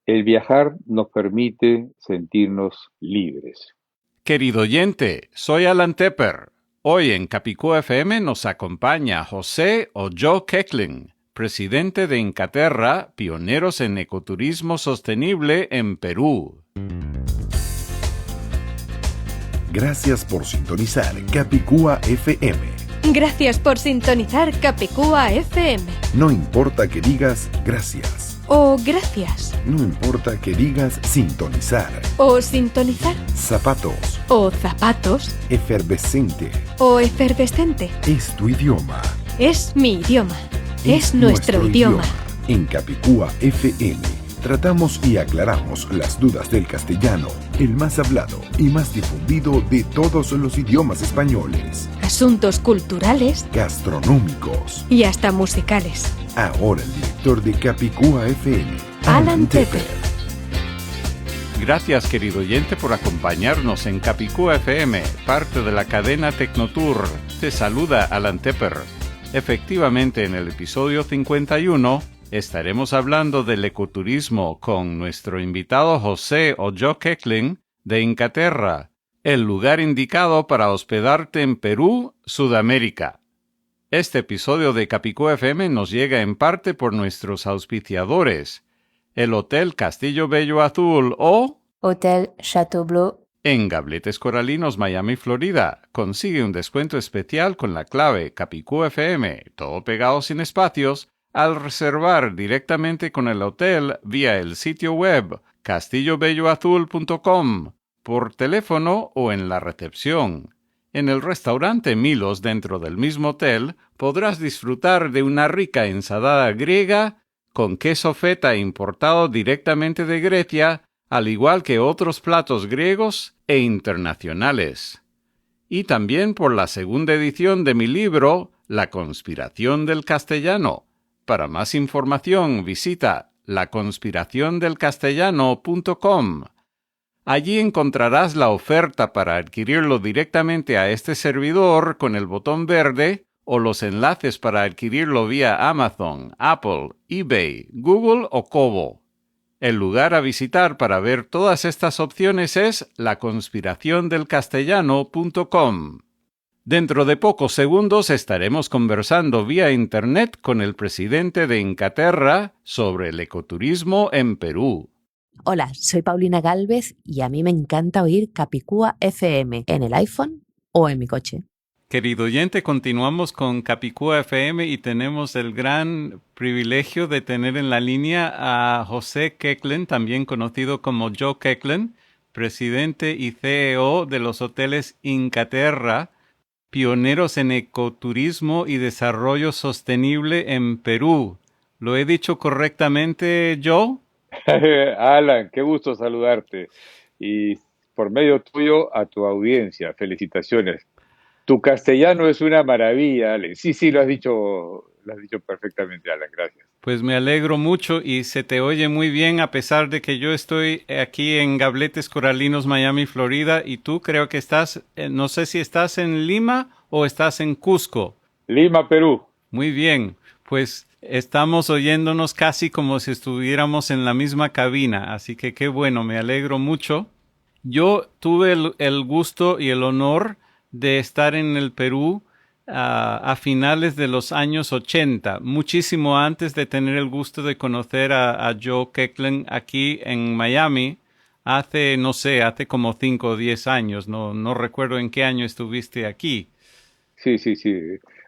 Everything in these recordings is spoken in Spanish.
El viajar nos permite sentirnos libres. Querido oyente, soy Alan Tepper. Hoy en Capicúa FM nos acompaña José Ojo Keckling, presidente de Incaterra, pioneros en ecoturismo sostenible en Perú. Gracias por sintonizar Capicúa FM. Gracias por sintonizar Capicúa FM. No importa que digas gracias. O gracias. No importa que digas sintonizar. O sintonizar. Zapatos. O zapatos. Efervescente. O efervescente. Es tu idioma. Es mi idioma. Es nuestro idioma. En Capicúa FM tratamos y aclaramos las dudas del castellano, el más hablado y más difundido de todos los idiomas españoles. Asuntos culturales. Gastronómicos. Y hasta musicales. Ahora el director de Capicúa FM, Alan Tepper. Gracias, querido oyente, por acompañarnos en Capicúa FM, parte de la cadena Tecnotour. Te saluda Alan Tepper. Efectivamente, en el episodio 51 estaremos hablando del ecoturismo con nuestro invitado José Ojo Keckling de Incaterra, el lugar indicado para hospedarte en Perú, Sudamérica. Este episodio de Capicúa FM nos llega en parte por nuestros auspiciadores, el Hotel Castillo Bello Azul o Hotel Chateaubleu en Gabletes Coralinos, Miami, Florida. Consigue un descuento especial con la clave Capicúa FM, todo pegado sin espacios, al reservar directamente con el hotel vía el sitio web castillobelloazul.com, por teléfono o en la recepción. En el restaurante Milos dentro del mismo hotel podrás disfrutar de una rica ensalada griega con queso feta importado directamente de Grecia, al igual que otros platos griegos e internacionales. Y también por la segunda edición de mi libro, La conspiración del castellano. Para más información visita laconspiraciondelcastellano.com. Allí encontrarás la oferta para adquirirlo directamente a este servidor con el botón verde o los enlaces para adquirirlo vía Amazon, Apple, eBay, Google o Kobo. El lugar a visitar para ver todas estas opciones es laconspiraciondelcastellano.com. Dentro de pocos segundos estaremos conversando vía Internet con el presidente de Incaterra sobre el ecoturismo en Perú. Hola, soy Paulina Gálvez y a mí me encanta oír Capicúa FM en el iPhone o en mi coche. Querido oyente, continuamos con Capicúa FM y tenemos el gran privilegio de tener en la línea a José Keckling, también conocido como Joe Keckling, presidente y CEO de los hoteles Incaterra, pioneros en ecoturismo y desarrollo sostenible en Perú. ¿Lo he dicho correctamente, Joe? Alan, qué gusto saludarte. Y por medio tuyo a tu audiencia, felicitaciones. Tu castellano es una maravilla, Alan. Sí, lo has dicho perfectamente, Alan, gracias. Pues me alegro mucho y se te oye muy bien a pesar de que yo estoy aquí en Gabletes Coralinos, Miami, Florida, y tú creo que estás, no sé si estás en Lima o estás en Cusco. Lima, Perú. Muy bien, pues estamos oyéndonos casi como si estuviéramos en la misma cabina, así que qué bueno, me alegro mucho. Yo tuve el gusto y el honor de estar en el Perú a finales de los años 80, muchísimo antes de tener el gusto de conocer a Joe Keckling aquí en Miami, hace como 5 o 10 años, no recuerdo en qué año estuviste aquí. Sí.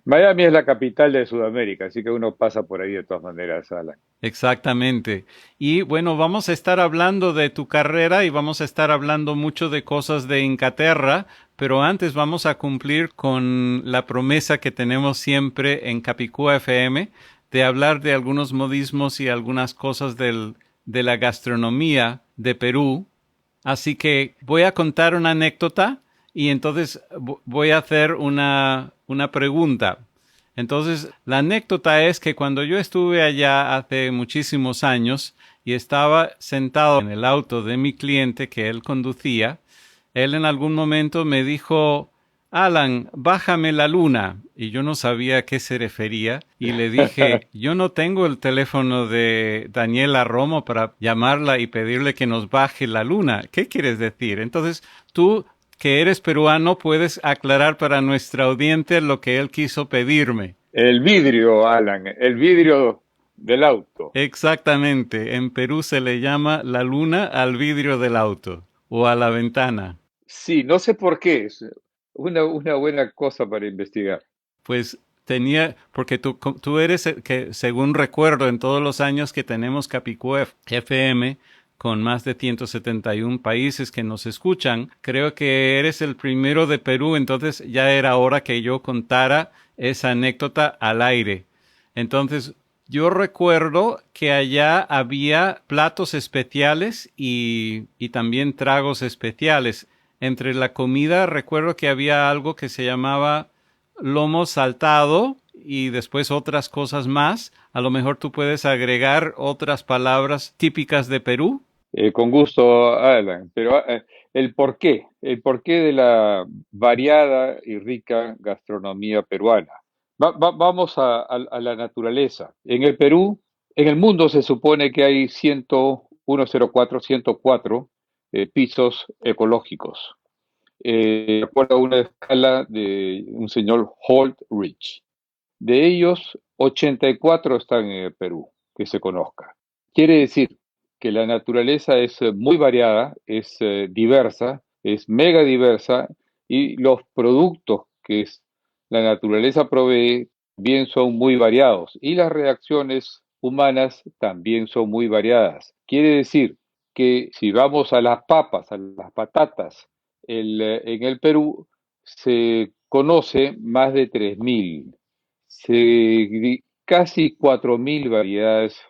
Miami es la capital de Sudamérica, así que uno pasa por ahí de todas maneras, Alan. Exactamente. Y bueno, vamos a estar hablando de tu carrera y vamos a estar hablando mucho de cosas de Incaterra, pero antes vamos a cumplir con la promesa que tenemos siempre en Capicúa FM de hablar de algunos modismos y algunas cosas de la gastronomía de Perú. Así que voy a contar una anécdota y entonces voy a hacer una pregunta. Entonces, la anécdota es que cuando yo estuve allá hace muchísimos años y estaba sentado en el auto de mi cliente que él conducía, él en algún momento me dijo, Alan, bájame la luna. Y yo no sabía a qué se refería. Y le dije, yo no tengo el teléfono de Daniela Romo para llamarla y pedirle que nos baje la luna. ¿Qué quieres decir? Entonces, tú, que eres peruano, puedes aclarar para nuestra audiencia lo que él quiso pedirme. El vidrio, Alan, el vidrio del auto. Exactamente. En Perú se le llama la luna al vidrio del auto o a la ventana. Sí, no sé por qué, es una buena cosa para investigar. Pues porque tú eres el que, según recuerdo, en todos los años que tenemos Capicúa FM, con más de 171 países que nos escuchan, creo que eres el primero de Perú, entonces ya era hora que yo contara esa anécdota al aire. Entonces, yo recuerdo que allá había platos especiales y también tragos especiales. Entre la comida recuerdo que había algo que se llamaba lomo saltado y después otras cosas más. A lo mejor tú puedes agregar otras palabras típicas de Perú. Con gusto, Alan, pero el porqué de la variada y rica gastronomía peruana. Vamos a la naturaleza. En el Perú, en el mundo se supone que hay 104 pisos ecológicos, de acuerdo a una escala de un señor Holt Rich. De ellos, 84 están en el Perú, que se conozca. Quiere decir que la naturaleza es muy variada, es diversa, es mega diversa y los productos que la naturaleza provee bien son muy variados y las reacciones humanas también son muy variadas. Quiere decir que si vamos a las papas, a las patatas, en el Perú se conoce más de 3.000, casi 4.000 variedades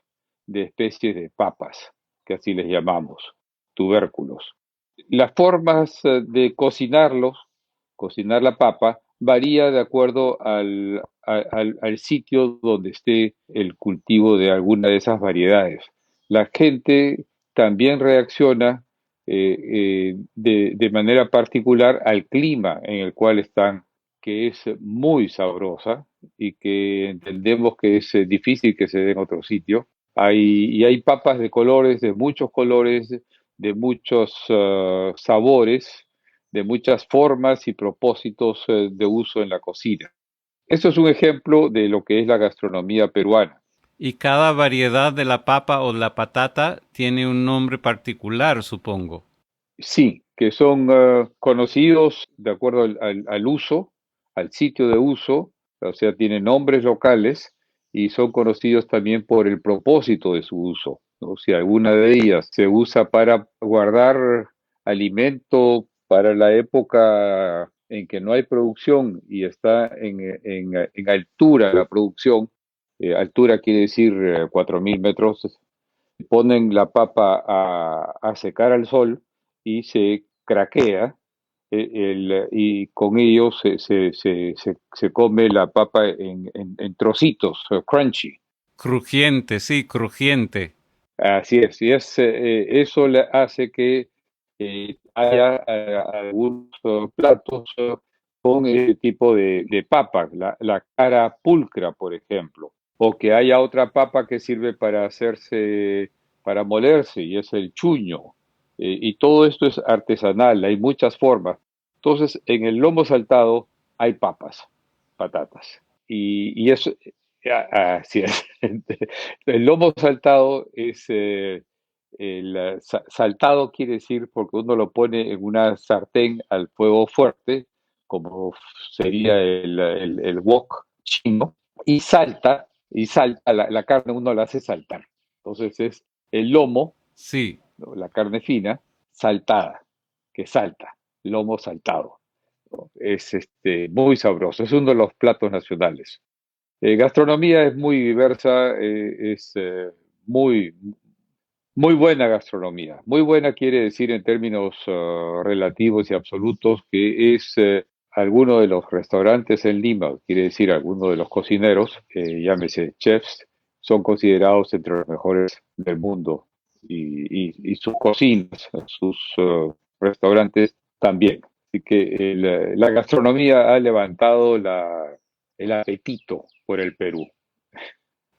de especies de papas, que así les llamamos, tubérculos. Las formas de cocinar la papa, varía de acuerdo al sitio donde esté el cultivo de alguna de esas variedades. La gente también reacciona de manera particular al clima en el cual están, que es muy sabrosa y que entendemos que es difícil que se dé en otro sitio. Hay papas de muchos colores, de muchos sabores, de muchas formas y propósitos de uso en la cocina. Eso es un ejemplo de lo que es la gastronomía peruana. Y cada variedad de la papa o la patata tiene un nombre particular, supongo. Sí, que son conocidos de acuerdo al uso, al sitio de uso, o sea, tienen nombres locales y son conocidos también por el propósito de su uso, ¿no? Si alguna de ellas se usa para guardar alimento para la época en que no hay producción y está en altura la producción, altura quiere decir 4.000 metros, ponen la papa a secar al sol y se craquea, y con ello se come la papa en trocitos, crunchy. Crujiente, sí, crujiente. Así es, y eso le hace que haya algunos platos con ese tipo de papa, la cara pulcra, por ejemplo, o que haya otra papa que sirve para molerse, y es el chuño. Y todo esto es artesanal, hay muchas formas. Entonces, en el lomo saltado hay patatas, y eso, así es. El lomo saltado es saltado quiere decir porque uno lo pone en una sartén al fuego fuerte, como sería el wok chino, y salta la carne, uno la hace saltar. Entonces es el lomo, Sí. ¿no? La carne fina, saltada, que salta, lomo saltado, ¿no? Es muy sabroso, es uno de los platos nacionales. Gastronomía es muy diversa, es muy, muy buena gastronomía. Muy buena quiere decir en términos relativos y absolutos que es alguno de los restaurantes en Lima, quiere decir alguno de los cocineros, llámese chefs, son considerados entre los mejores del mundo y sus cocinas, sus restaurantes también. Así que la gastronomía ha levantado el apetito por el Perú.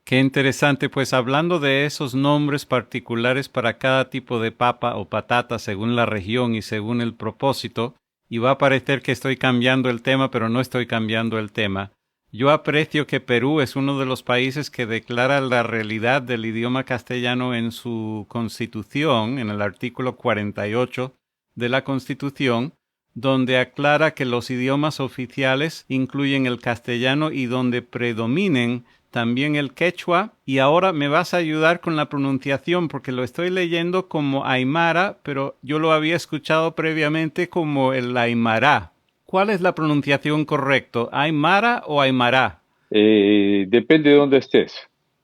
Qué interesante, pues hablando de esos nombres particulares para cada tipo de papa o patata según la región y según el propósito, y va a parecer que estoy cambiando el tema, pero no estoy cambiando el tema. Yo aprecio que Perú es uno de los países que declara la realidad del idioma castellano en su constitución, en el artículo 48 de la Constitución, donde aclara que los idiomas oficiales incluyen el castellano y donde predominen también el quechua. Y ahora me vas a ayudar con la pronunciación porque lo estoy leyendo como aymara, pero yo lo había escuchado previamente como el aymara. ¿Cuál es la pronunciación correcta? ¿Aymara o aymará? Depende de dónde estés.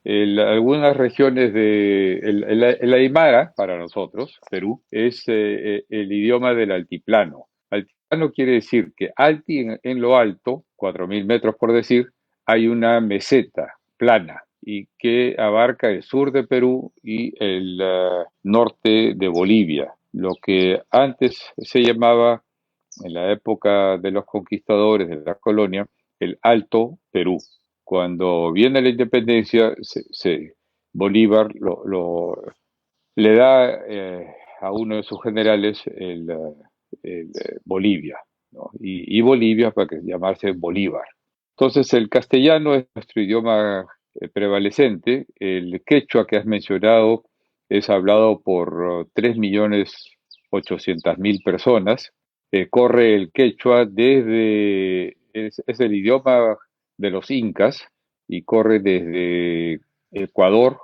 Algunas regiones el Aymara, para nosotros, Perú, es el idioma del altiplano. Altiplano quiere decir que en lo alto, 4.000 metros por decir, hay una meseta plana y que abarca el sur de Perú y el norte de Bolivia, lo que antes se llamaba, en la época de los conquistadores de la colonia, el Alto Perú. Cuando viene la independencia, Bolívar le da a uno de sus generales Bolivia, ¿no? Y Bolivia para que llamarse Bolívar. Entonces el castellano es nuestro idioma prevalecente. El quechua que has mencionado es hablado por 3.800.000 personas. Corre el quechua es el idioma de los incas y corre desde Ecuador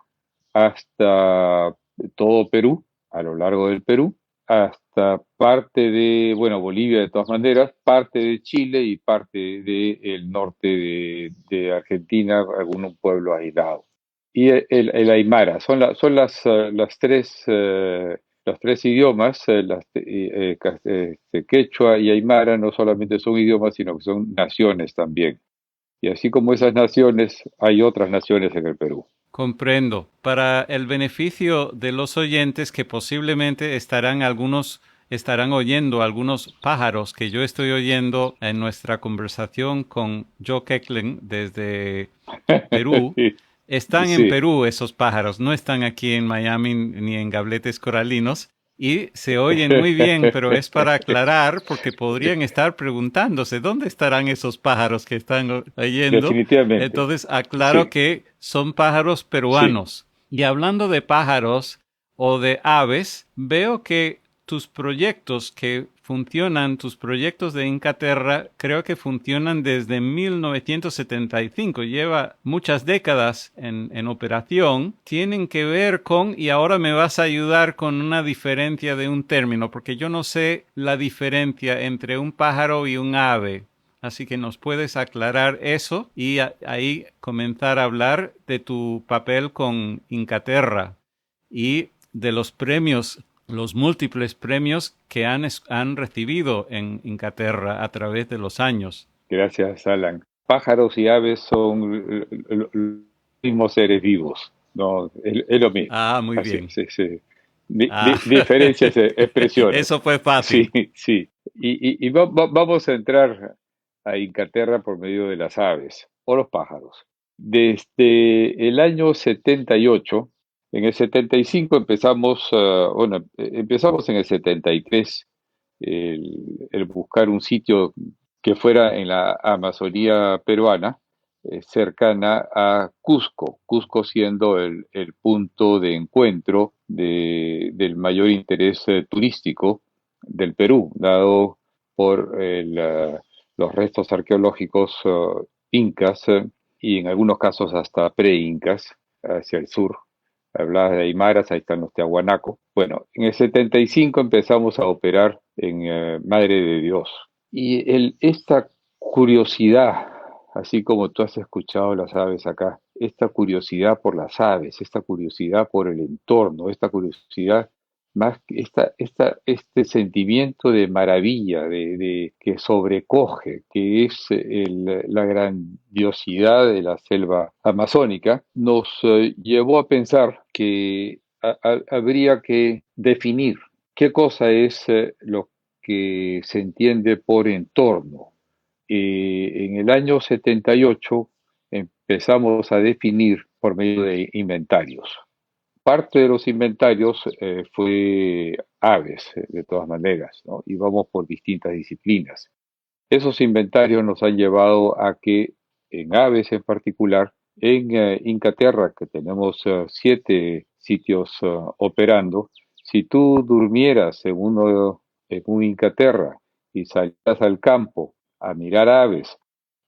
hasta todo Perú, a lo largo del Perú, hasta parte de, bueno, Bolivia de todas maneras, parte de Chile y parte del norte de Argentina, algún pueblo aislado. Y el aymara, son las tres los tres idiomas, quechua y aymara, no solamente son idiomas, sino que son naciones también. Y así como esas naciones, hay otras naciones en el Perú. Comprendo. Para el beneficio de los oyentes que posiblemente estarán oyendo algunos pájaros que yo estoy oyendo en nuestra conversación con Joe Keklen desde Perú. Están en Sí. Perú esos pájaros, no están aquí en Miami ni en Gabletes Coralinos y se oyen muy bien, pero es para aclarar porque podrían estar preguntándose dónde estarán esos pájaros que están oyendo. Definitivamente. Entonces aclaro Sí, que son pájaros sí. peruanos. Y hablando de pájaros o de aves, veo que tus proyectos de Incaterra, creo que funcionan desde 1975. Lleva muchas décadas en operación. Tienen que ver con, y ahora me vas a ayudar con una diferencia de un término, porque yo no sé la diferencia entre un pájaro y un ave. Así que nos puedes aclarar eso y ahí comenzar a hablar de tu papel con Incaterra y de los premios, los múltiples premios que han recibido en Incaterra a través de los años. Gracias, Alan. Pájaros y aves son los mismos seres vivos, ¿no? Es lo mismo. Ah, muy Así, bien. sí, sí. Ah. Diferencias, expresiones. Eso fue Sí, fácil. sí. Y vamos a entrar a Incaterra por medio de las aves o los pájaros. Desde el año 78, en el 75 empezamos en el 73 el buscar un sitio que fuera en la Amazonía peruana, cercana a Cusco, Cusco siendo el punto de encuentro del mayor interés turístico del Perú, dado por los restos arqueológicos incas y en algunos casos hasta pre-incas hacia el sur. Hablabas de Aymaras, ahí están los Tiahuanaco. Bueno, en el 75 empezamos a operar en Madre de Dios. Y esta curiosidad, así como tú has escuchado las aves acá, esta curiosidad por las aves, esta curiosidad por el entorno, esta curiosidad más este sentimiento de maravilla, que sobrecoge, que es la grandiosidad de la selva amazónica, nos llevó a pensar que habría que definir qué cosa es lo que se entiende por entorno. En el año 78 empezamos a definir por medio de inventarios. Parte de los inventarios fue aves, de todas maneras, ¿no? Y vamos por distintas disciplinas. Esos inventarios nos han llevado a que en aves en particular, en Incaterra, que tenemos 7 sitios operando, si tú durmieras en un Incaterra y salieras al campo a mirar aves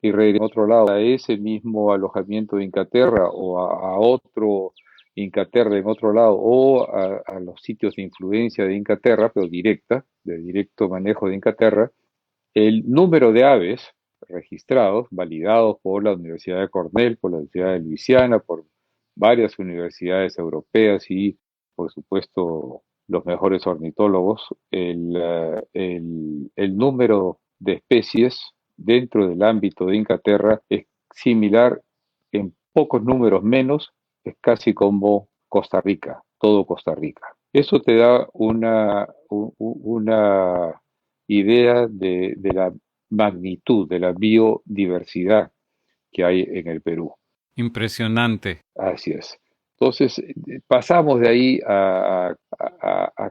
y regresar a otro lado a ese mismo alojamiento de Incaterra o a otro Incaterra en otro lado o a los sitios de influencia de Incaterra, pero de directo manejo de Incaterra, el número de aves registrados, validados por la Universidad de Cornell, por la Universidad de Luisiana, por varias universidades europeas y, por supuesto, los mejores ornitólogos, el número de especies dentro del ámbito de Incaterra es similar, en pocos números menos, es casi como Costa Rica, todo Costa Rica. Eso te da una idea de la magnitud, de la biodiversidad que hay en el Perú. Impresionante. Así es. Entonces, pasamos de ahí a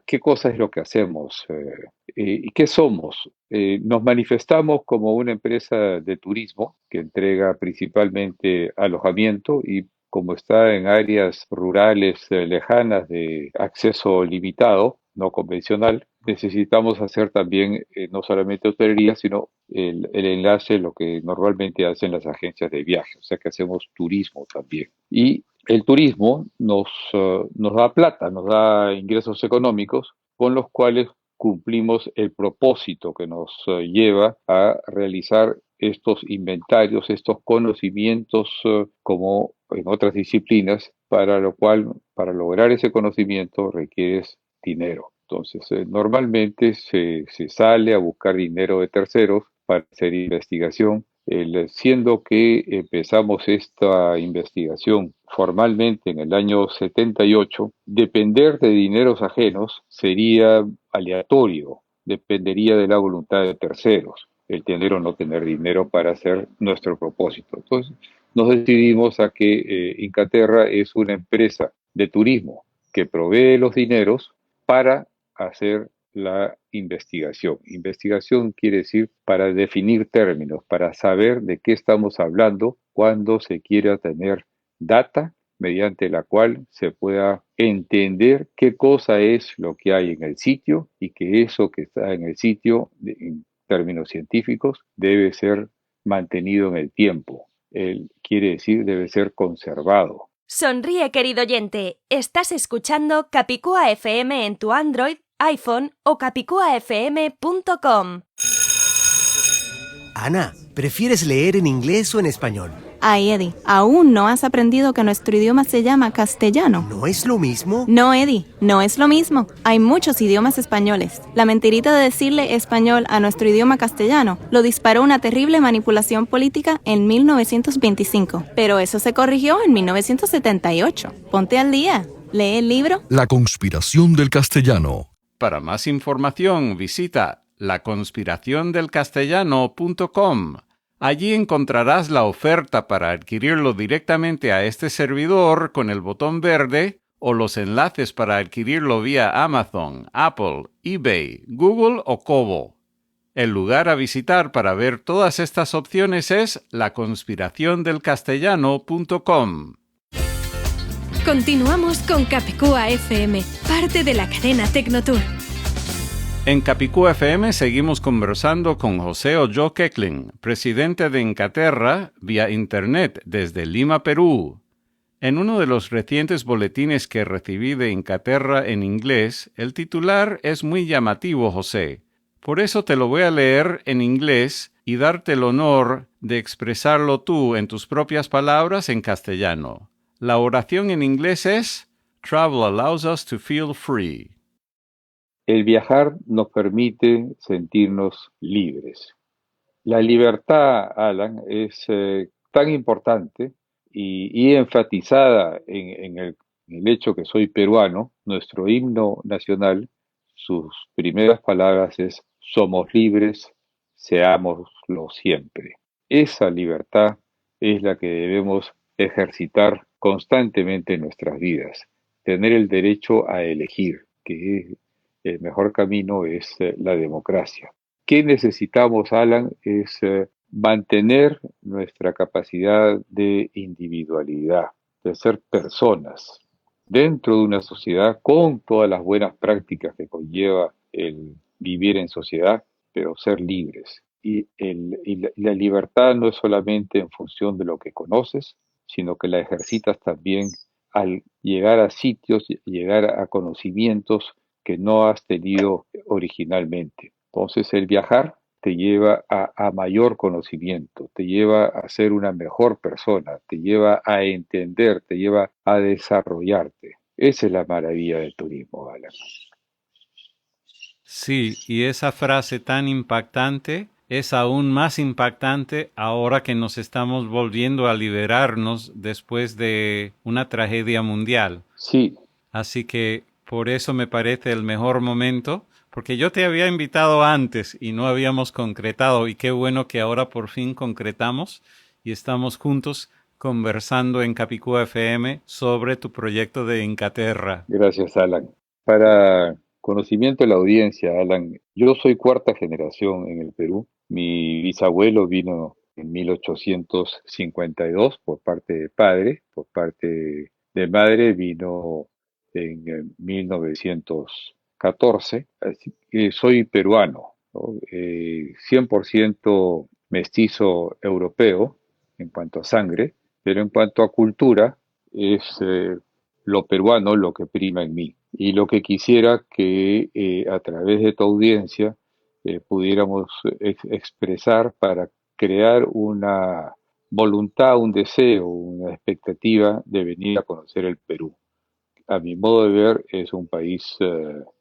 qué cosa es lo que hacemos y qué somos. Nos manifestamos como una empresa de turismo que entrega principalmente alojamiento y como está en áreas rurales lejanas de acceso limitado, no convencional, necesitamos hacer también no solamente hotelería, sino el enlace, lo que normalmente hacen las agencias de viaje, o sea que hacemos turismo también. Y el turismo nos da plata, nos da ingresos económicos con los cuales cumplimos el propósito que nos lleva a realizar estos inventarios, estos conocimientos como en otras disciplinas, para lo cual, para lograr ese conocimiento requieres dinero. Entonces, normalmente se sale a buscar dinero de terceros para hacer investigación, siendo que empezamos esta investigación formalmente en el año 78, depender de dineros ajenos sería aleatorio, dependería de la voluntad de terceros, el tener o no tener dinero para hacer nuestro propósito. Entonces, nos decidimos a que Incaterra es una empresa de turismo que provee los dineros para hacer la investigación. Investigación quiere decir para definir términos, para saber de qué estamos hablando cuando se quiera tener data mediante la cual se pueda entender qué cosa es lo que hay en el sitio y que eso que está en el sitio, en términos científicos, debe ser mantenido en el tiempo. Quiere decir, debe ser conservado. Sonríe, querido oyente. Estás escuchando Capicúa FM en tu Android, iPhone o capicuafm.com. Ana, ¿prefieres leer en inglés o en español? Ay, Eddie, ¿aún no has aprendido que nuestro idioma se llama castellano? ¿No es lo mismo? No, Eddie, no es lo mismo. Hay muchos idiomas españoles. La mentirita de decirle español a nuestro idioma castellano lo disparó una terrible manipulación política en 1925. Pero eso se corrigió en 1978. Ponte al día. Lee el libro La conspiración del castellano. Para más información, visita laconspiraciondelcastellano.com. Allí encontrarás la oferta para adquirirlo directamente a este servidor con el botón verde o los enlaces para adquirirlo vía Amazon, Apple, eBay, Google o Kobo. El lugar a visitar para ver todas estas opciones es laconspiraciondelcastellano.com. Continuamos con Capicúa FM, parte de la cadena Tecnotour. En Capicúa FM seguimos conversando con José Olló Kecklin, presidente de Incaterra, vía Internet desde Lima, Perú. En uno de los recientes boletines que recibí de Incaterra en inglés, el titular es muy llamativo, José. Por eso te lo voy a leer en inglés y darte el honor de expresarlo tú en tus propias palabras en castellano. La oración en inglés es Travel allows us to feel free. El viajar nos permite sentirnos libres. La libertad, Alan, es tan importante y enfatizada en el hecho que soy peruano. Nuestro himno nacional, sus primeras palabras es somos libres, seámoslo siempre. Esa libertad es la que debemos ejercitar constantemente en nuestras vidas. Tener el derecho a elegir, que el mejor camino es la democracia. ¿Qué necesitamos, Alan? Es mantener nuestra capacidad de individualidad, de ser personas dentro de una sociedad con todas las buenas prácticas que conlleva el vivir en sociedad, pero ser libres. Y la libertad no es solamente en función de lo que conoces, sino que la ejercitas también al llegar a sitios, llegar a conocimientos que no has tenido originalmente. Entonces el viajar te lleva a mayor conocimiento, te lleva a ser una mejor persona, te lleva a entender, te lleva a desarrollarte. Esa es la maravilla del turismo, Alan. Sí, y esa frase tan impactante es aún más impactante ahora que nos estamos volviendo a liberarnos después de una tragedia mundial. Sí, Así que por eso me parece el mejor momento, porque yo te había invitado antes y no habíamos concretado, y qué bueno que ahora por fin concretamos y estamos juntos conversando en Capicúa FM sobre tu proyecto de Incaterra. gracias, Alan. Para conocimiento de la audiencia, Alan, yo soy cuarta generación en el Perú. Mi bisabuelo vino en 1852 por parte de padre, por parte de madre vino en 1914, así que soy peruano, ¿no? 100% mestizo europeo en cuanto a sangre, pero en cuanto a cultura es lo peruano lo que prima en mí. Y lo que quisiera que a través de tu audiencia pudiéramos expresar para crear una voluntad, un deseo, una expectativa de venir a conocer el Perú. A mi modo de ver, es un país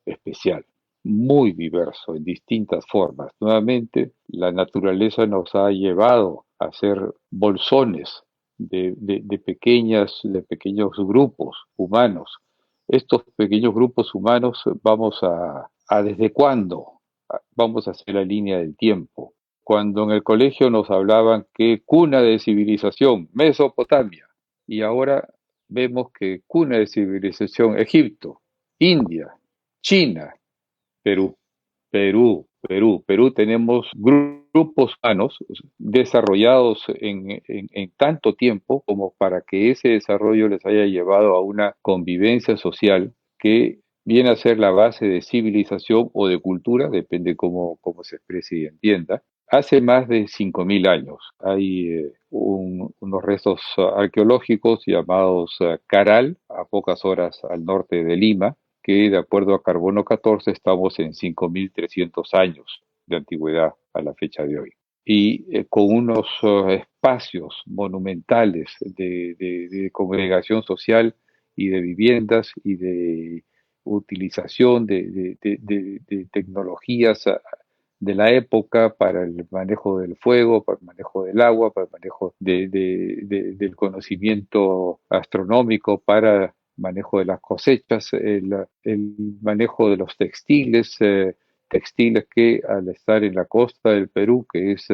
especial, muy diverso en distintas formas. Nuevamente, la naturaleza nos ha llevado a hacer bolsones de pequeños grupos humanos. Estos pequeños grupos humanos vamos a ¿desde cuándo? Vamos a hacer la línea del tiempo. Cuando en el colegio nos hablaban que cuna de civilización, Mesopotamia, y ahora vemos que cuna de civilización, Egipto, India, China, Perú, Perú tenemos grupos humanos desarrollados en tanto tiempo como para que ese desarrollo les haya llevado a una convivencia social que viene a ser la base de civilización o de cultura, depende cómo se exprese y entienda. Hace más de 5.000 años hay unos restos arqueológicos llamados Caral, a pocas horas al norte de Lima, que de acuerdo a Carbono 14 estamos en 5.300 años de antigüedad a la fecha de hoy. Y con unos espacios monumentales de congregación social y de viviendas y de utilización de tecnologías de la época para el manejo del fuego, para el manejo del agua, para el manejo del conocimiento astronómico, para manejo de las cosechas, el manejo de los textiles, textiles que al estar en la costa del Perú, que es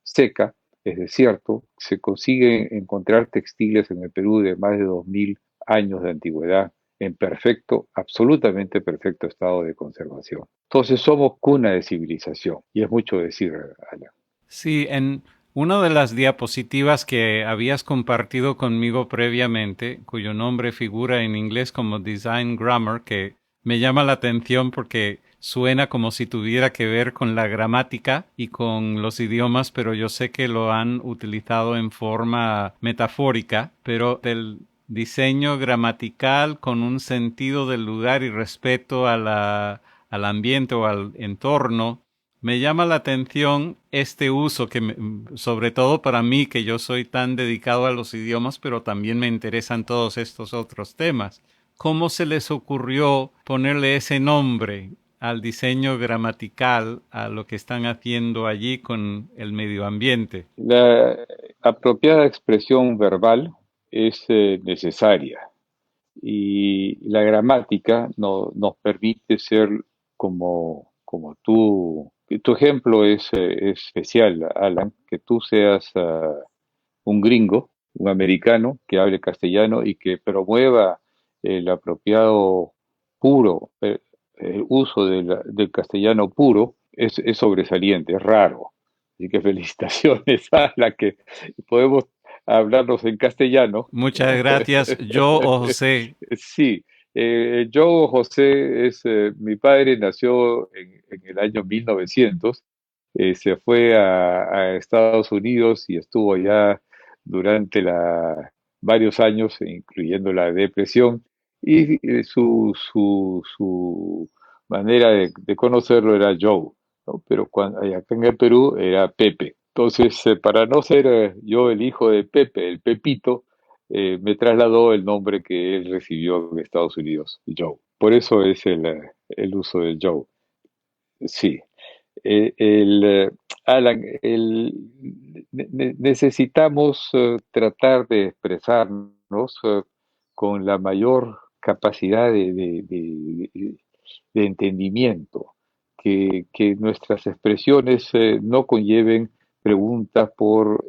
seca, es desierto, se consiguen encontrar textiles en el Perú de más de 2.000 años de antigüedad en perfecto, absolutamente perfecto estado de conservación. Entonces somos cuna de civilización, y es mucho decir, Alan. Sí, en una de las diapositivas que habías compartido conmigo previamente, cuyo nombre figura en inglés como Design Grammar, que me llama la atención porque suena como si tuviera que ver con la gramática y con los idiomas, pero yo sé que lo han utilizado en forma metafórica, pero del diseño gramatical con un sentido del lugar y respeto a al ambiente o al entorno. Me llama la atención este uso que, sobre todo para mí, que yo soy tan dedicado a los idiomas, pero también me interesan todos estos otros temas. ¿Cómo se les ocurrió ponerle ese nombre al diseño gramatical, a lo que están haciendo allí con el medio ambiente? La apropiada expresión verbal es necesaria, y la gramática nos permite ser como tú tu ejemplo es especial, Alan, que tú seas un gringo, un americano que hable castellano y que promueva el apropiado puro, el uso del castellano puro, es sobresaliente, es raro. Así que felicitaciones a la que podemos hablarnos en castellano. Muchas gracias, yo o José. Sí, yo, José, mi padre nació en el año 1900, se fue a Estados Unidos y estuvo allá durante varios años, incluyendo la depresión, y su manera de conocerlo era Joe, ¿no? Pero acá en el Perú era Pepe. Entonces, para no ser yo el hijo de Pepe, el Pepito, me trasladó el nombre que él recibió en Estados Unidos, Joe. Por eso es el uso del Joe. Sí. Alan, necesitamos tratar de expresarnos con la mayor capacidad de entendimiento, que nuestras expresiones no conlleven preguntas por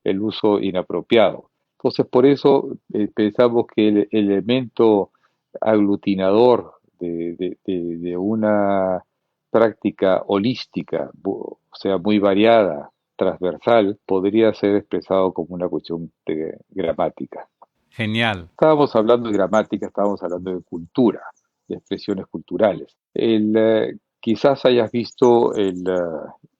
el uso inapropiado. Entonces, por eso pensamos que el elemento aglutinador de una práctica holística, o sea, muy variada, transversal, podría ser expresado como una cuestión de gramática. Genial. Estábamos hablando de gramática, estábamos hablando de cultura, de expresiones culturales. Quizás hayas visto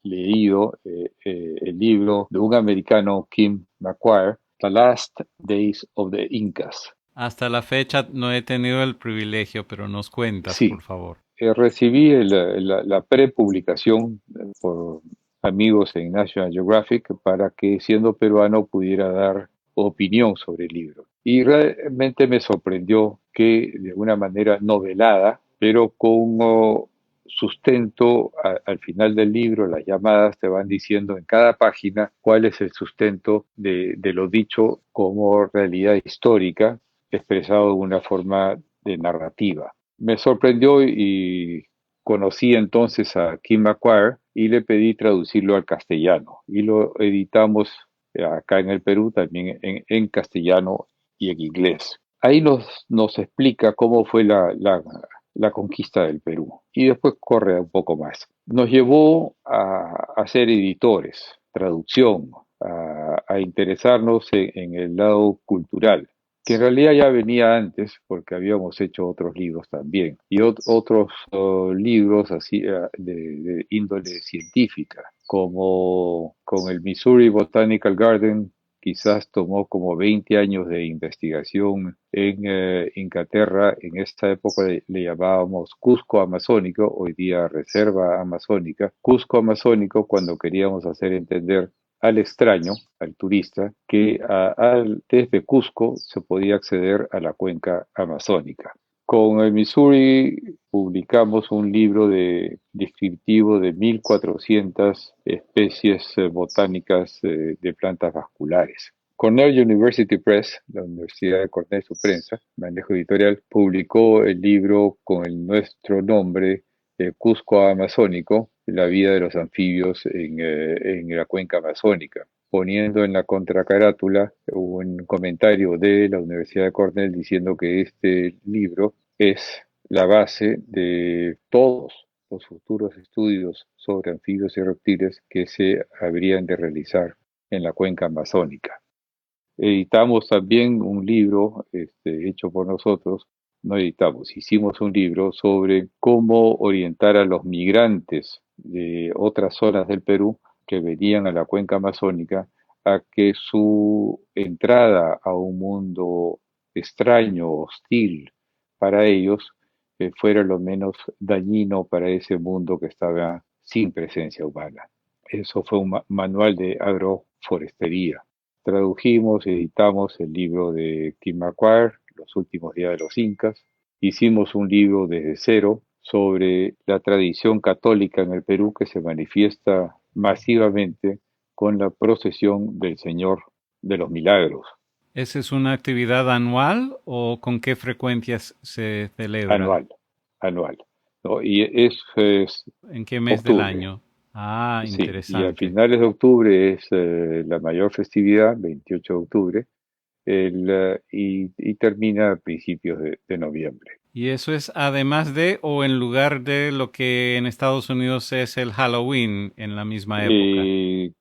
leído el libro de un americano, Kim McGuire, The Last Days of the Incas. Hasta la fecha no he tenido el privilegio, pero nos cuentas, Sí. por favor. Recibí la prepublicación por amigos en National Geographic para que, siendo peruano, pudiera dar opinión sobre el libro. Y realmente me sorprendió que, de una manera novelada, pero con sustento al final del libro, las llamadas te van diciendo en cada página cuál es el sustento de lo dicho como realidad histórica, expresado de una forma de narrativa. Me sorprendió y conocí entonces a Kim McGuire y le pedí traducirlo al castellano. Y lo editamos acá en el Perú también en castellano y en inglés. Ahí nos explica cómo fue la conquista del Perú. Y después corre un poco más. Nos llevó a ser editores, traducción, a interesarnos en el lado cultural, que en realidad ya venía antes porque habíamos hecho otros libros también y otros libros así de índole científica, como con el Missouri Botanical Garden. Quizás tomó como 20 años de investigación en Inglaterra. En esta época le llamábamos Cusco Amazónico, hoy día Reserva Amazónica. Cusco Amazónico cuando queríamos hacer entender al extraño, al turista, que desde Cusco se podía acceder a la cuenca amazónica. Con el Missouri publicamos un libro descriptivo de 1.400 especies botánicas de plantas vasculares. Cornell University Press, la Universidad de Cornell, su prensa, manejo editorial, publicó el libro con nuestro nombre, Cusco Amazónico, la vida de los anfibios en la cuenca amazónica, poniendo en la contracarátula un comentario de la Universidad de Cornell diciendo que este libro es la base de todos los futuros estudios sobre anfibios y reptiles que se habrían de realizar en la cuenca amazónica. Editamos también un libro hecho por nosotros. No editamos, hicimos un libro sobre cómo orientar a los migrantes de otras zonas del Perú que venían a la cuenca amazónica a que su entrada a un mundo extraño, hostil para ellos, fuera lo menos dañino para ese mundo que estaba sin presencia humana. Eso fue un manual de agroforestería. Tradujimos, editamos el libro de Kim McGuire, Los últimos días de los Incas. Hicimos un libro desde cero sobre la tradición católica en el Perú que se manifiesta masivamente con la procesión del Señor de los Milagros. ¿Esa es una actividad anual o con qué frecuencias se celebra? Anual. ¿no? Y es ¿En qué mes del octubre, año? Ah, sí, y a interesante. finales de octubre es la mayor festividad, 28 de octubre, y termina a principios de noviembre. ¿Y eso es además de o en lugar de lo que en Estados Unidos es el Halloween en la misma época? Eh,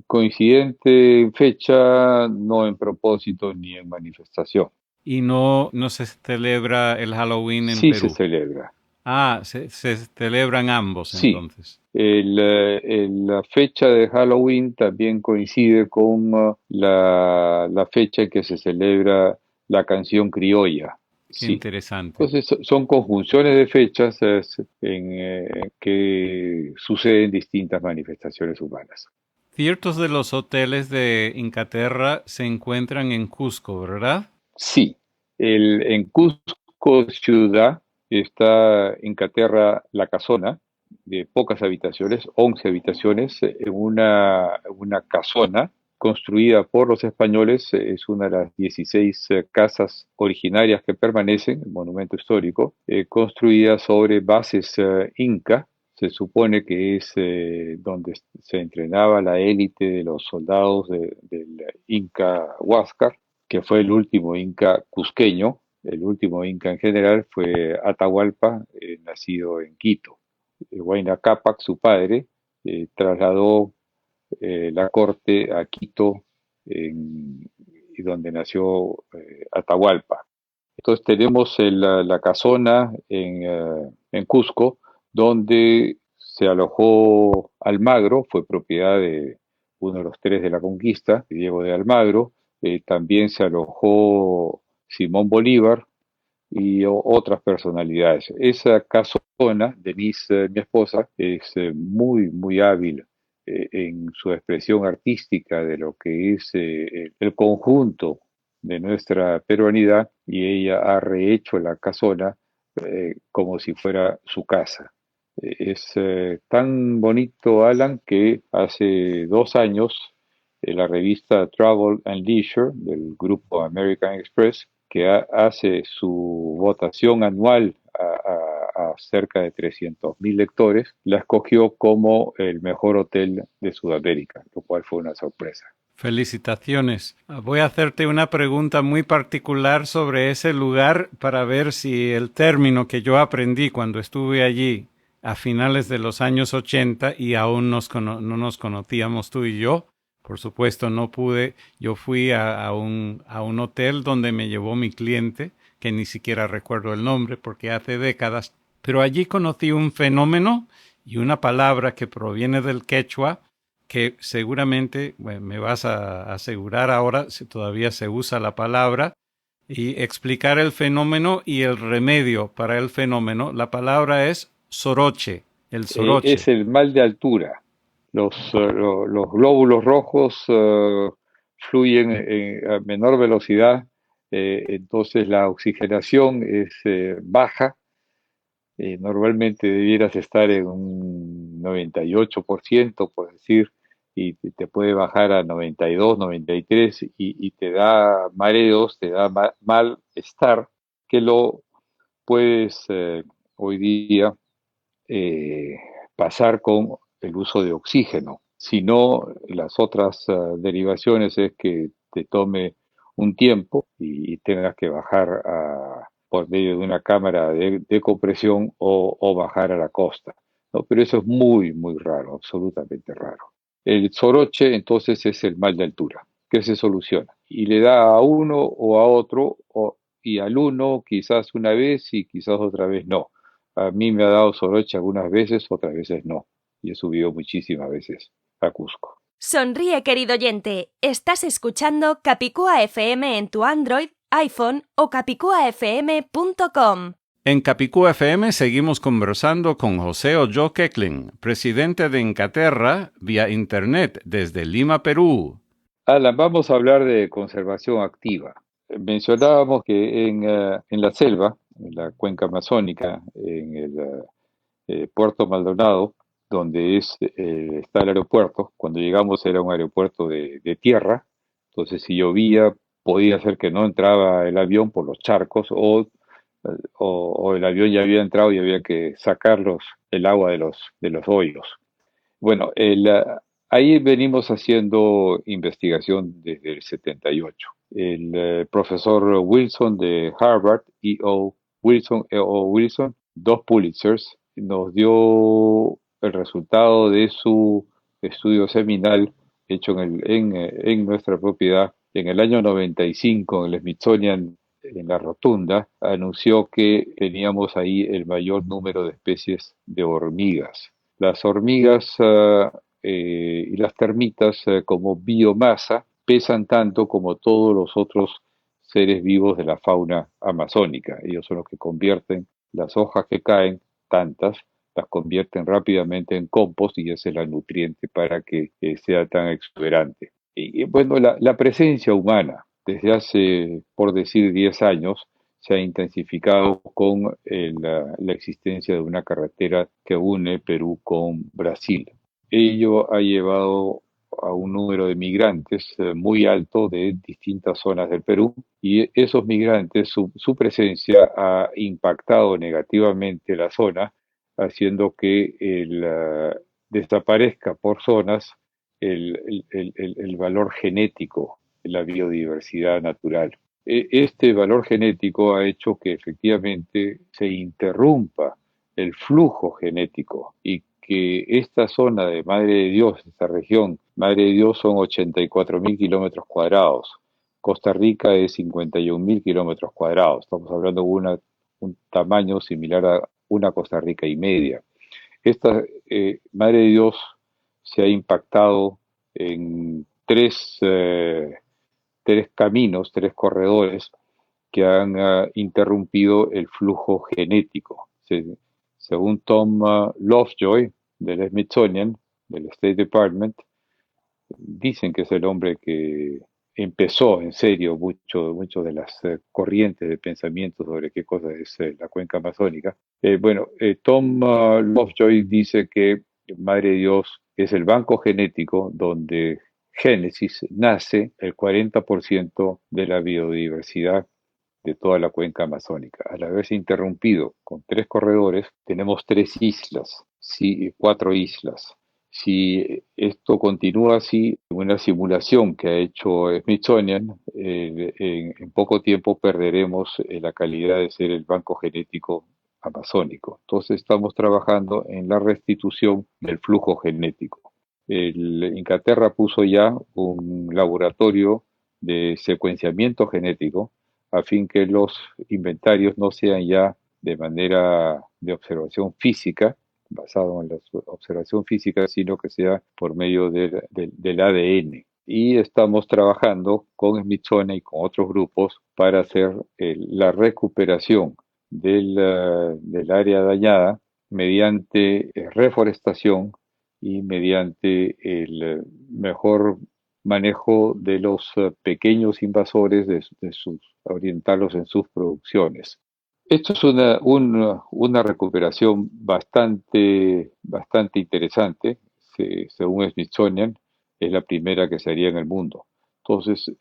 Coincidente en fecha, no en propósito ni en manifestación. Y no se celebra el Halloween en Sí se Perú. celebra, Ah, se celebran ambos sí. entonces. La fecha de Halloween también coincide con la fecha en que se celebra la canción criolla, Qué sí. interesante. Entonces son conjunciones de fechas que suceden distintas manifestaciones humanas. Ciertos de los hoteles de Incaterra se encuentran en Cusco, ¿verdad? Sí, en Cusco ciudad está en Caterra La Casona, de pocas habitaciones, 11 habitaciones, en una casona construida por los españoles, es una de las 16 casas originarias que permanecen, el monumento histórico, construida sobre bases inca. Se supone que es donde se entrenaba la élite de los soldados del Inca Huáscar, que fue el último inca cusqueño. El último inca en general fue Atahualpa, nacido en Quito. Huayna Cápac, su padre, trasladó la corte a Quito, y donde nació Atahualpa. Entonces tenemos la casona en Cusco, donde se alojó Almagro, fue propiedad de uno de los tres de la conquista, Diego de Almagro. También se alojó Simón Bolívar y otras personalidades. Esa casona, Denise, mi esposa, es muy, muy hábil en su expresión artística de lo que es el conjunto de nuestra peruanidad, y ella ha rehecho la casona como si fuera su casa. Es tan bonito, Alan, que hace 2 años la revista Travel and Leisure del grupo American Express, que hace su votación anual a cerca de 300.000 lectores, la escogió como el mejor hotel de Sudamérica, lo cual fue una sorpresa. Felicitaciones. Voy a hacerte una pregunta muy particular sobre ese lugar para ver si el término que yo aprendí cuando estuve allí a finales de los años 80 y aún no nos conocíamos tú y yo. Por supuesto, no pude. Yo fui a un hotel donde me llevó mi cliente, que ni siquiera recuerdo el nombre porque hace décadas. Pero allí conocí un fenómeno y una palabra que proviene del quechua, que seguramente me vas a asegurar ahora si todavía se usa la palabra, y explicar el fenómeno y el remedio para el fenómeno. La palabra es soroche, el Es soroche. el mal de altura. Los glóbulos rojos fluyen a menor velocidad, entonces la oxigenación es baja. Normalmente debieras estar en un 98%, por decir, y te puede bajar a 92, 93, y te da mareos, te da malestar, que lo puedes hoy día eh, pasar con el uso de oxígeno. Si no, las otras derivaciones es que te tome un tiempo y tengas que bajar por medio de una cámara de compresión o bajar a la costa, ¿no? Pero eso es muy, muy raro, absolutamente raro. El soroche entonces es el mal de altura, que se soluciona y le da a uno o a otro, y al uno quizás una vez y quizás otra vez no. A mí me ha dado soroche algunas veces, otras veces no. Y he subido muchísimas veces a Cusco. Sonríe, querido oyente. Estás escuchando Capicúa FM en tu Android, iPhone o capicuafm.com. En Capicúa FM seguimos conversando con José Olló Queclin, presidente de Incaterra, vía Internet desde Lima, Perú. Alan, vamos a hablar de conservación activa. Mencionábamos que en la selva, en la cuenca amazónica, en el Puerto Maldonado, donde está el aeropuerto. Cuando llegamos era un aeropuerto de tierra, entonces si llovía podía ser que no entraba el avión por los charcos, o o el avión ya había entrado y había que sacarlos el agua de los hoyos. Bueno, ahí venimos haciendo investigación desde el 78. El profesor Wilson de Harvard, E.O. Wilson, 2 Pulitzers, nos dio el resultado de su estudio seminal hecho en nuestra propiedad en el año 95 en el Smithsonian, en la Rotunda, anunció que teníamos ahí el mayor número de especies de hormigas. Las hormigas y las termitas como biomasa pesan tanto como todos los otros seres vivos de la fauna amazónica. Ellos son los que convierten las hojas que caen, tantas, las convierten rápidamente en compost y esa es la nutriente para que sea tan exuberante. Y bueno, la presencia humana desde hace, por decir, 10 años, se ha intensificado con la existencia de una carretera que une Perú con Brasil. Ello ha llevado a un número de migrantes muy alto de distintas zonas del Perú y esos migrantes, su presencia ha impactado negativamente la zona, haciendo que desaparezca por zonas el valor genético de la biodiversidad natural. Este valor genético ha hecho que efectivamente se interrumpa el flujo genético y que esta zona de Madre de Dios, esta región, Madre de Dios son 84.000 kilómetros cuadrados, Costa Rica es 51.000 kilómetros cuadrados, estamos hablando de un tamaño similar a una Costa Rica y media. Esta Madre de Dios se ha impactado en tres caminos, 3 corredores que han interrumpido el flujo genético. Según Tom Lovejoy, del Smithsonian, del State Department, dicen que es el hombre que empezó en serio mucho de las corrientes de pensamiento sobre qué cosa es la cuenca amazónica. Tom Lovejoy dice que Madre de Dios es el banco genético donde Génesis nace el 40% de la biodiversidad de toda la cuenca amazónica. Al haberse interrumpido con 3 corredores, tenemos 3 islas, 4 islas. Si esto continúa así, una simulación que ha hecho Smithsonian, en poco tiempo perderemos la calidad de ser el banco genético amazónico. Entonces estamos trabajando en la restitución del flujo genético. Inglaterra puso ya un laboratorio de secuenciamiento genético a fin que los inventarios no sean ya de manera de observación física, basado en la observación física, sino que sea por medio del ADN. Y estamos trabajando con Smithsonian y con otros grupos para hacer la recuperación del área dañada mediante reforestación y mediante el mejor manejo de los pequeños invasores, orientarlos en sus producciones. Esto es una recuperación bastante interesante. Según Smithsonian, es la primera que se haría en el mundo. Entonces,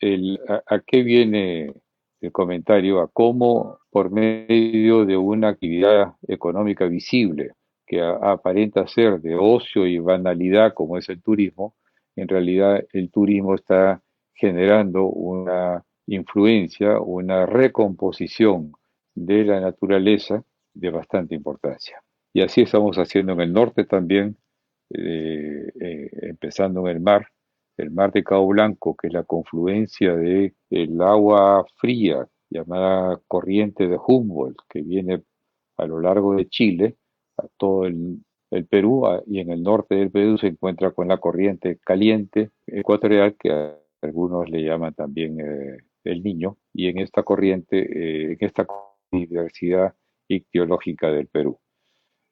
¿a qué viene el comentario? A cómo, por medio de una actividad económica visible, que aparenta ser de ocio y banalidad como es el turismo, en realidad el turismo está generando una influencia, una recomposición de la naturaleza de bastante importancia. Y así estamos haciendo en el norte también, empezando en el mar de Cabo Blanco, que es la confluencia del agua fría, llamada corriente de Humboldt, que viene a lo largo de Chile, a todo el Perú, y en el norte del Perú se encuentra con la corriente caliente ecuatorial, que algunos le llaman también el Niño, y en esta corriente, en esta diversidad ictiológica del Perú.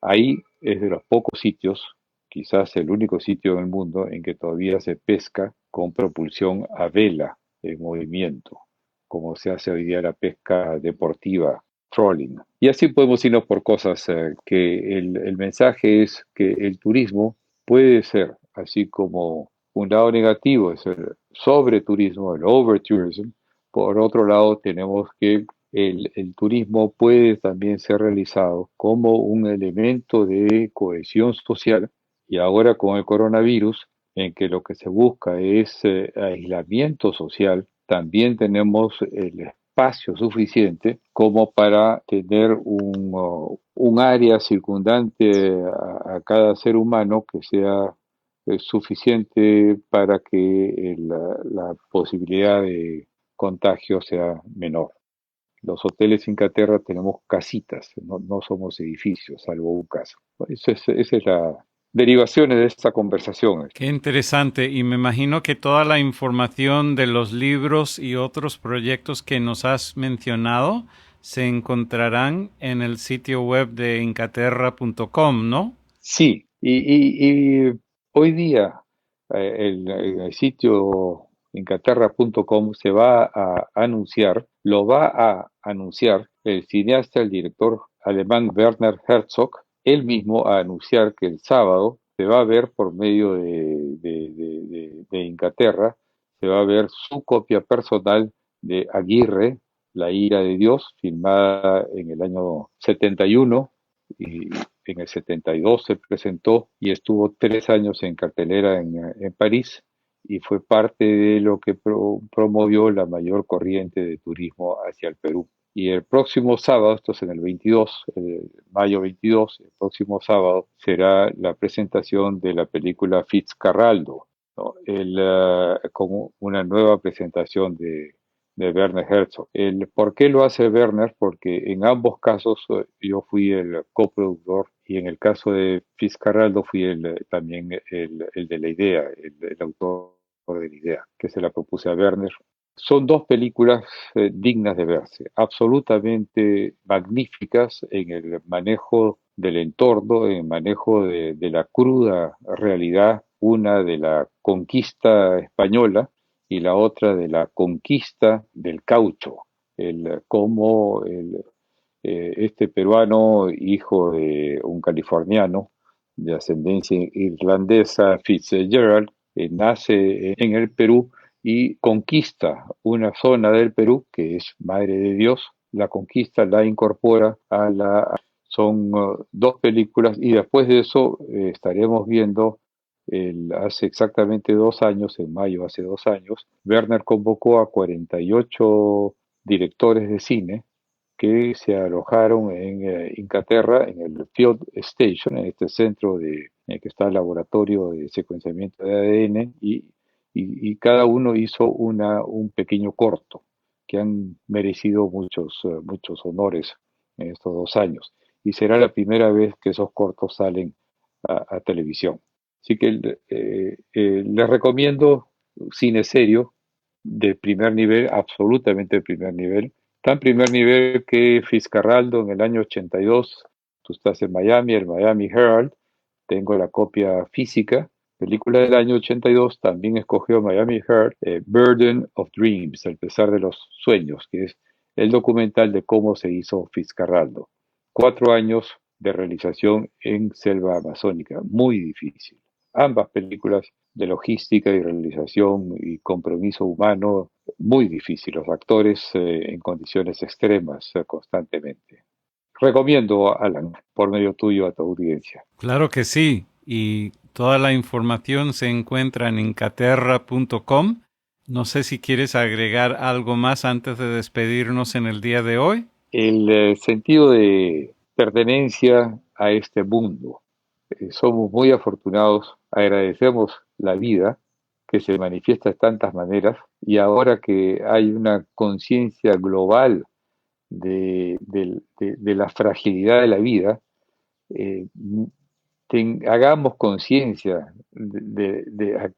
Ahí es de los pocos sitios, quizás el único sitio en el mundo, en que todavía se pesca con propulsión a vela en movimiento, como se hace hoy día la pesca deportiva, trolling. Y así podemos irnos por cosas que el mensaje es que el turismo puede ser, así como un lado negativo es el sobreturismo, el overtourism. Por otro lado, tenemos que el turismo puede también ser realizado como un elemento de cohesión social, y ahora con el coronavirus, en que lo que se busca es aislamiento social, también tenemos el espacio suficiente como para tener un área circundante a cada ser humano que sea suficiente para que la posibilidad de contagio sea menor. Los hoteles Incaterra tenemos casitas, no somos edificios, salvo un caso. Esa es la derivaciones de esta conversación. Qué interesante, y me imagino que toda la información de los libros y otros proyectos que nos has mencionado se encontrarán en el sitio web de incaterra.com, ¿no? Sí, y hoy día el sitio incaterra.com se va a anunciar, lo va a anunciar el cineasta, el director alemán Werner Herzog. Él mismo a anunciar que el sábado se va a ver por medio de Incaterra, se va a ver su copia personal de Aguirre, La ira de Dios, filmada en el año 71, y en el 72 se presentó y estuvo 3 años en cartelera en París, y fue parte de lo que promovió la mayor corriente de turismo hacia el Perú. Y el próximo sábado, esto es en el 22, mayo 22, el próximo sábado será la presentación de la película Fitzcarraldo, ¿no? Con una nueva presentación de Werner Herzog. ¿Por qué lo hace Werner? Porque en ambos casos yo fui el coproductor, y en el caso de Fitzcarraldo fui también el de la idea, el autor de la idea, que se la propuse a Werner. Son dos películas dignas de verse, absolutamente magníficas en el manejo del entorno, en el manejo de la cruda realidad, una de la conquista española y la otra de la conquista del caucho, cómo este peruano, hijo de un californiano de ascendencia irlandesa, Fitzgerald, nace en el Perú y conquista una zona del Perú que es Madre de Dios, la conquista, la incorpora son dos películas, y después de eso estaremos viendo, hace exactamente 2 años, en mayo hace 2 años, Werner convocó a 48 directores de cine que se alojaron en Incaterra, en el Field Station, en este centro en el que está el laboratorio de secuenciamiento de ADN, y cada uno hizo un pequeño corto que han merecido muchos honores en estos 2 años, y será la primera vez que esos cortos salen a televisión. Así que les recomiendo cine serio de primer nivel, absolutamente de primer nivel, tan primer nivel que Fitzcarraldo en el año 82, tú estás en Miami, el Miami Herald, tengo la copia física, película del año 82, también escogió Miami Herald, Burden of Dreams, el pesar de los sueños, que es el documental de cómo se hizo Fitzcarraldo. 4 años de realización en selva amazónica, muy difícil. Ambas películas de logística y realización y compromiso humano, muy difícil. Los actores en condiciones extremas constantemente. Recomiendo, Alan, por medio tuyo a tu audiencia. Claro que sí, y toda la información se encuentra en incaterra.com. No sé si quieres agregar algo más antes de despedirnos en el día de hoy. El sentido de pertenencia a este mundo. Somos muy afortunados, agradecemos la vida que se manifiesta de tantas maneras, y ahora que hay una conciencia global de la fragilidad de la vida, hagamos conciencia de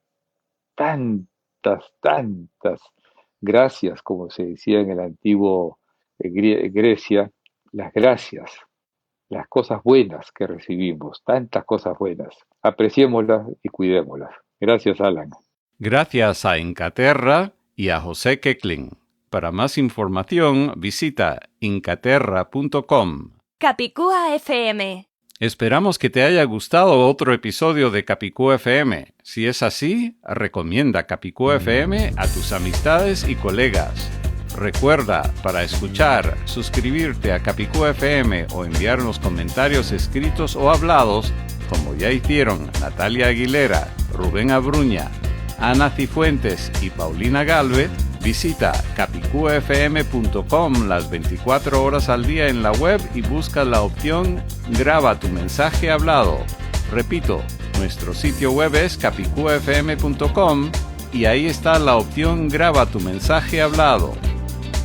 tantas gracias, como se decía en el antiguo Grecia, las gracias, las cosas buenas que recibimos, tantas cosas buenas. Apreciémoslas y cuidémoslas. Gracias, Alan. Gracias a Incaterra y a José Kekling. Para más información, visita incaterra.com. Capicúa FM. Esperamos que te haya gustado otro episodio de Capicúa FM. Si es así, recomienda Capicúa FM a tus amistades y colegas. Recuerda, para escuchar, suscribirte a Capicúa FM o enviarnos comentarios escritos o hablados, como ya hicieron Natalia Aguilera, Rubén Abruña, Ana Cifuentes y Paulina Gálvez, visita capicuafm.com las 24 horas al día en la web y busca la opción Graba tu mensaje hablado. Repito, nuestro sitio web es capicuafm.com y ahí está la opción Graba tu mensaje hablado.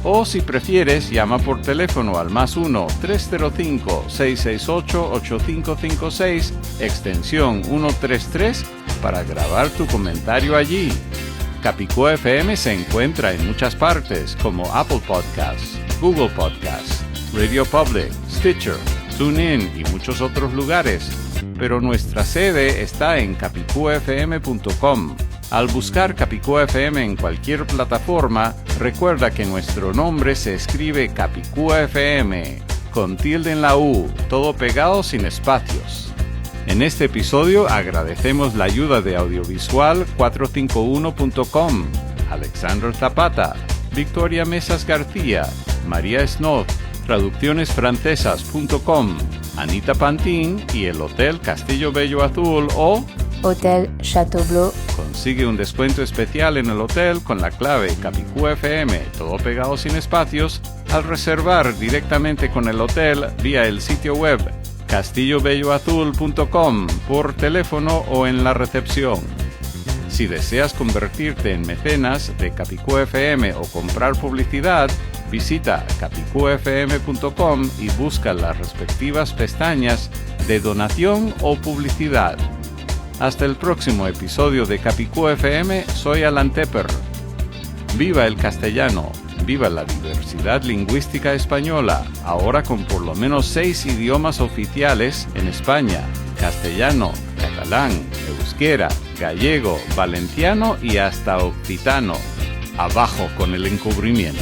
O si prefieres, llama por teléfono al +1 305 668 8556 extensión 133 para grabar tu comentario allí. Capicúa FM se encuentra en muchas partes como Apple Podcasts, Google Podcasts, Radio Public, Stitcher, TuneIn y muchos otros lugares, pero nuestra sede está en capicuafm.com. Al buscar Capicúa FM en cualquier plataforma, recuerda que nuestro nombre se escribe Capicúa FM, con tilde en la U, todo pegado sin espacios. En este episodio agradecemos la ayuda de Audiovisual 451.com, Alexandra Zapata, Victoria Mesas García, María Snow, traduccionesfrancesas.com, Anita Pantín y el Hotel Castillo Bello Azul o Hotel Chateau Bleu. Consigue un descuento especial en el hotel con la clave Capicúa FM, todo pegado sin espacios, al reservar directamente con el hotel vía el sitio web castillobelloazul.com, por teléfono o en la recepción. Si deseas convertirte en mecenas de Capicúa FM o comprar publicidad, visita capicuafm.com y busca las respectivas pestañas de donación o publicidad. Hasta el próximo episodio de Capicúa FM, soy Alan Tepper. ¡Viva el castellano! ¡Viva la diversidad lingüística española! Ahora con por lo menos 6 idiomas oficiales en España: castellano, catalán, euskera, gallego, valenciano y hasta occitano. Abajo con el encubrimiento.